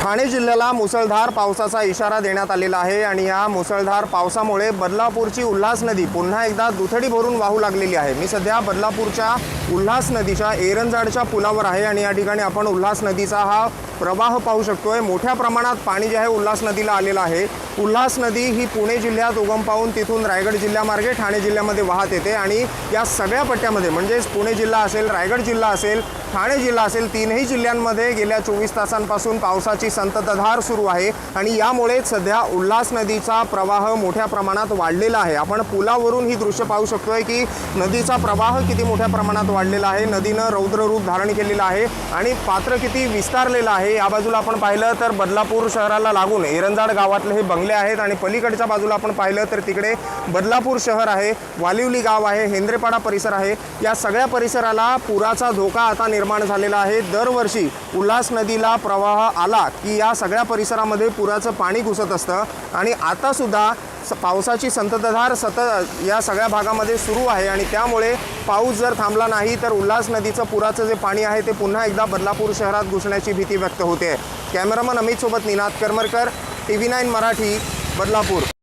ठाणे जिल्ह्याला मुसळधार पावसाचा इशारा देण्यात आलेला आहे आणि या मुसळधार पावसामुळे बदलापूरची उल्हास नदी पुन्हा एकदा दुथडी भरून वाहू लागलेली आहे। मी सध्या बदलापूरच्या उल्हास नदीच्या एरंजाडच्या पुलावर आहे आणि या ठिकाणी आपण उल्हास नदीचा हा प्रवाह पाहू शकतोय। मोठ्या प्रमाणात पाणी जे आहे उल्हास नदीला आलेलं आहे। उल्हास नदी ही पुणे जिल्ह्यात उगम पावून तिथून रायगड जिल्ह्यामार्गे ठाणे जिल्ह्यामध्ये वाहत येते आणि या सगळ्या पट्ट्यामध्ये म्हणजे पुणे जिल्हा असेल, रायगड जिल्हा असेल, ठाणे जिल्हा असेल, तीनही जिल्ह्यांमध्ये गेल्या 24 तासांपासून पावसाची संततधार सुरू आहे आणि यामुळे सध्या उल्हास नदीचा प्रवाह मोठ्या प्रमाणात वाढलेला आहे। आपण पुलावरून ही दृश्य पाहू शकतोय की नदीचा प्रवाह किती मोठ्या प्रमाणात वाढलेला आहे। नदीनं रौद्र रूप धारण केलेलं आहे आणि पात्र किती विस्तारलेलं आहे। या बाजूला आपण पाहिलं तर बदलापूर शहराला लागून एरंजाड गावातले हे बंगले आहेत आणि पलीकडच्या बाजूला आपण पाहिलं तर तिकडे बदलापूर शहर आहे, वालिवली गाव आहे, हेंद्रेपाडा परिसर आहे। या सगळ्या परिसराला पुराचा धोका आता निर्माण झालेला आहे। दरवर्षी उल्हास नदीला प्रवाह आला की या सगळ्या परिसरामध्ये पुराचं पाणी घुसत असतं आणि आता सुद्धा पावसाची संततधार या सगळ्या भागामध्ये सुरू आहे आणि त्यामुळे पाऊस जर थांबला नाही तर उल्हास नदीचं पुराचं जे पाणी आहे ते पुन्हा एकदा बदलापूर शहरात घुसण्याची भीती व्यक्त होते। कॅमेरामन अमित सोबत निनाद करमरकर, TV9 मराठी, बदलापूर।